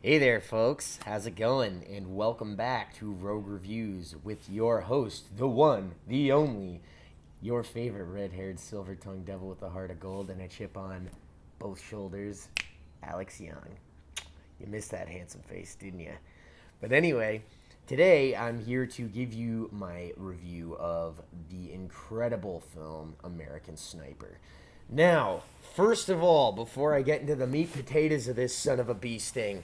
Hey there, folks. How's it going? And welcome back to Rogue Reviews with your host, the one, the only, your favorite red haired, silver tongued devil with a heart of gold and a chip on both shoulders, Alex Young. You missed that handsome face, didn't you? But anyway, today I'm here to give you my review of the incredible film American Sniper. Now, first of all, before I get into the meat potatoes of this son of a bee sting,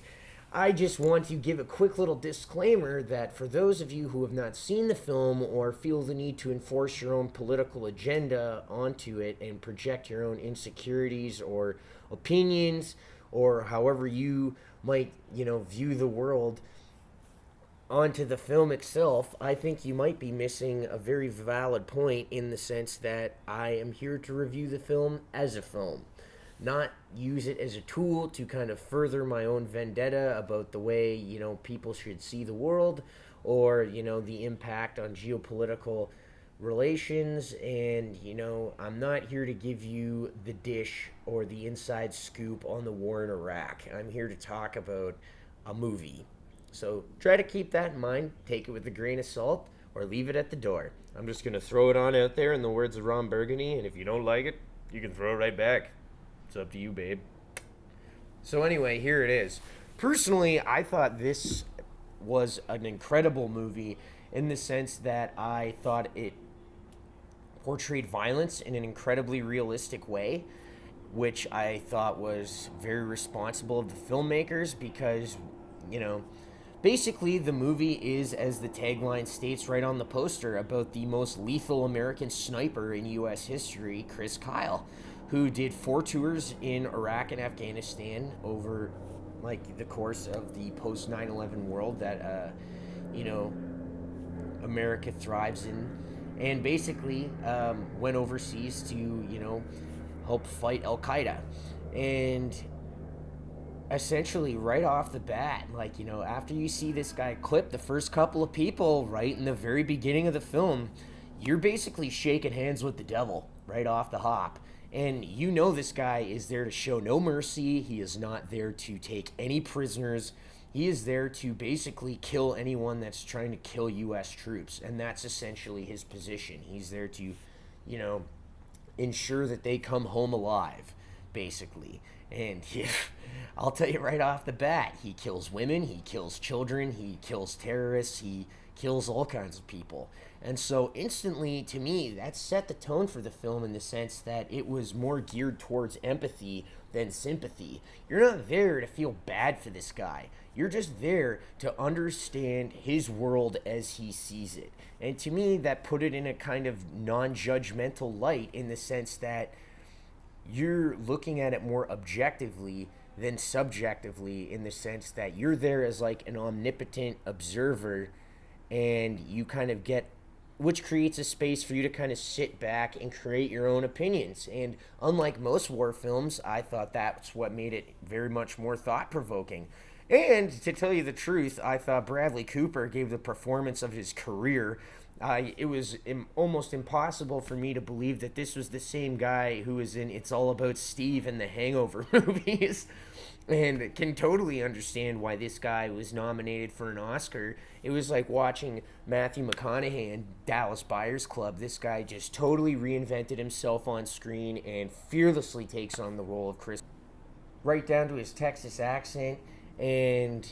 I just want to give a quick little disclaimer that for those of you who have not seen the film or feel the need to enforce your own political agenda onto it and project your own insecurities or opinions or however you might, view the world onto the film itself, I think you might be missing a very valid point in the sense that I am here to review the film as a film, not use it as a tool to kind of further my own vendetta about the way, people should see the world or, the impact on geopolitical relations. And, I'm not here to give you the dish or the inside scoop on the war in Iraq. I'm here to talk about a movie. So try to keep that in mind. Take it with a grain of salt or leave it at the door. I'm just going to throw it on out there in the words of Ron Burgundy, and if you don't like it, you can throw it right back. It's up to you, babe. So anyway, here it is. Personally, I thought this was an incredible movie in the sense that I thought it portrayed violence in an incredibly realistic way, which I thought was very responsible of the filmmakers because, basically, the movie is, as the tagline states right on the poster, about the most lethal American sniper in U.S. history, Chris Kyle, who did 4 tours in Iraq and Afghanistan over like the course of the post 9/11 world that America thrives in, and basically went overseas to help fight Al Qaeda, and essentially right off the bat, after you see this guy clip the first couple of people right in the very beginning of the film, you're basically shaking hands with the devil right off the hop. And this guy is there to show no mercy. He is not there to take any prisoners. He is there to basically kill anyone that's trying to kill U.S. troops. And that's essentially his position. He's there to, ensure that they come home alive, basically. And I'll tell you right off the bat, he kills women, he kills children, he kills terrorists, he kills all kinds of people. And so instantly, to me, that set the tone for the film in the sense that it was more geared towards empathy than sympathy. You're not there to feel bad for this guy. You're just there to understand his world as he sees it. And to me, that put it in a kind of non-judgmental light in the sense that you're looking at it more objectively than subjectively, in the sense that you're there as like an omnipotent observer, and you kind of get, which creates a space for you to kind of sit back and create your own opinions. And unlike most war films, I thought that's what made it very much more thought-provoking. And to tell you the truth, I thought Bradley Cooper gave the performance of his career. It was almost impossible for me to believe that this was the same guy who was in It's All About Steve and the Hangover movies. And can totally understand why this guy was nominated for an Oscar. It was like watching Matthew McConaughey in Dallas Buyers Club. This guy just totally reinvented himself on screen and fearlessly takes on the role of Chris, right down to his Texas accent. And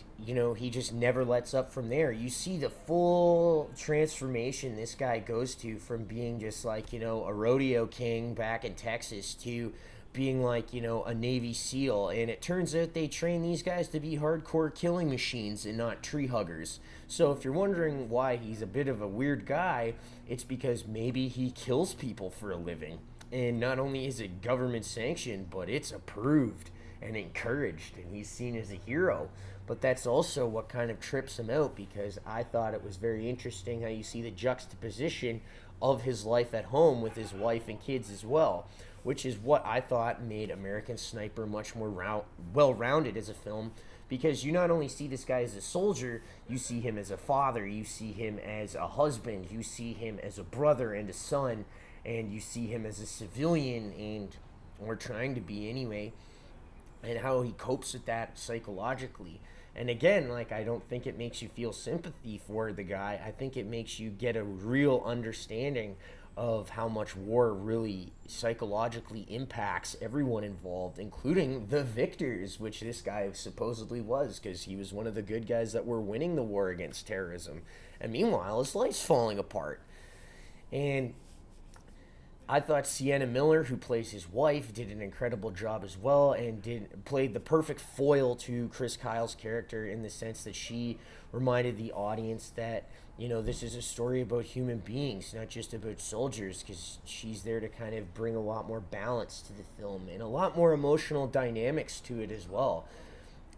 he just never lets up from there. You see the full transformation this guy goes to, from being just like a rodeo king back in Texas to being like a Navy SEAL. And it turns out they train these guys to be hardcore killing machines and not tree huggers. So if you're wondering why he's a bit of a weird guy, it's because maybe he kills people for a living. And not only is it government sanctioned, but it's approved and encouraged, and he's seen as a hero. But that's also what kind of trips him out, because I thought it was very interesting how you see the juxtaposition of his life at home with his wife and kids as well, which is what I thought made American Sniper much more well-rounded as a film, because you not only see this guy as a soldier, you see him as a father, you see him as a husband, you see him as a brother and a son, and you see him as a civilian, and or trying to be anyway, and how he copes with that psychologically. And again, like, I don't think it makes you feel sympathy for the guy. I think it makes you get a real understanding of how much war really psychologically impacts everyone involved, including the victors, which this guy supposedly was, because he was one of the good guys that were winning the war against terrorism. And meanwhile, his life's falling apart. And I thought Sienna Miller, who plays his wife, did an incredible job as well, and played the perfect foil to Chris Kyle's character, in the sense that she reminded the audience that, you know, this is a story about human beings, not just about soldiers, because she's there to kind of bring a lot more balance to the film and a lot more emotional dynamics to it as well.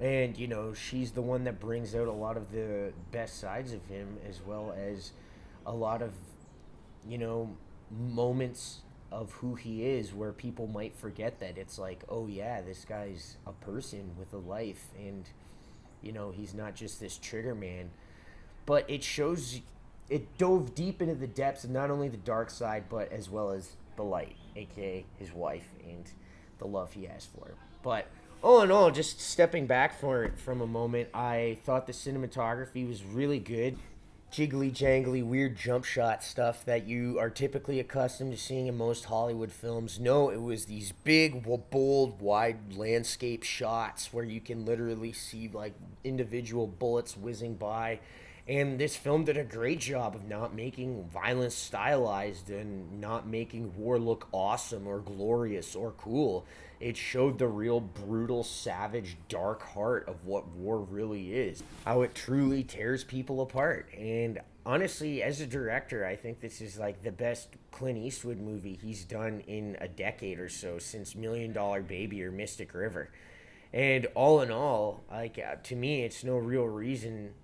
And, you know, she's the one that brings out a lot of the best sides of him, as well as a lot of, you know, moments of who he is where people might forget that it's like, oh yeah, this guy's a person with a life, and, you know, he's not just this trigger man. But it shows, it dove deep into the depths of not only the dark side, but as well as the light, aka his wife, and the love he has for her. But all in all, just stepping back for it from a moment, I thought the cinematography was really good. Jiggly jangly weird jump shot stuff that you are typically accustomed to seeing in most Hollywood films. No, it was these big, bold, wide landscape shots where you can literally see like individual bullets whizzing by. And this film did a great job of not making violence stylized and not making war look awesome or glorious or cool. It showed the real brutal, savage, dark heart of what war really is, how it truly tears people apart. And honestly, as a director, I think this is like the best Clint Eastwood movie he's done in a decade or so, since Million Dollar Baby or Mystic River. And all in all, like, to me, it's no real reason,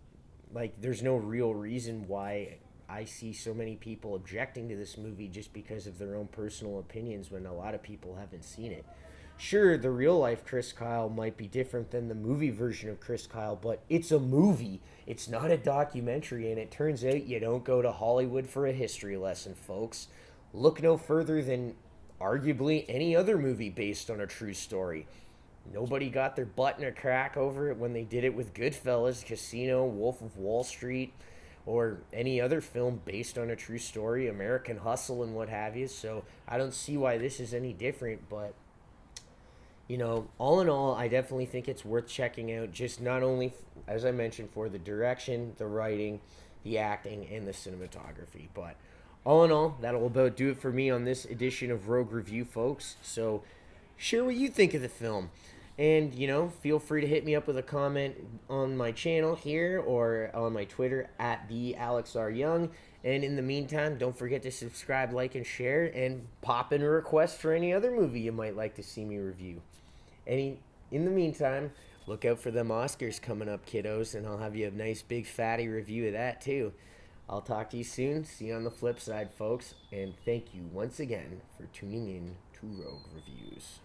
like, there's no real reason why I see so many people objecting to this movie just because of their own personal opinions, when a lot of people haven't seen it. Sure, the real life Chris Kyle might be different than the movie version of Chris Kyle, but it's a movie. It's not a documentary, and it turns out you don't go to Hollywood for a history lesson, folks. Look no further than arguably any other movie based on a true story. Nobody got their butt in a crack over it when they did it with Goodfellas, Casino, Wolf of Wall Street, or any other film based on a true story, American Hustle and what have you. So I don't see why this is any different, but, you know, all in all, I definitely think it's worth checking out, just not only, as I mentioned, for the direction, the writing, the acting, and the cinematography. But all in all, that'll about do it for me on this edition of Rogue Review, folks. So share what you think of the film. And, you know, feel free to hit me up with a comment on my channel here or on my Twitter at the Alex R. Young. And in the meantime, don't forget to subscribe, like, and share, and pop in a request for any other movie you might like to see me review. In the meantime, look out for them Oscars coming up, kiddos, and I'll have you a nice big fatty review of that too. I'll talk to you soon. See you on the flip side, folks. And thank you once again for tuning in to Rogue Reviews.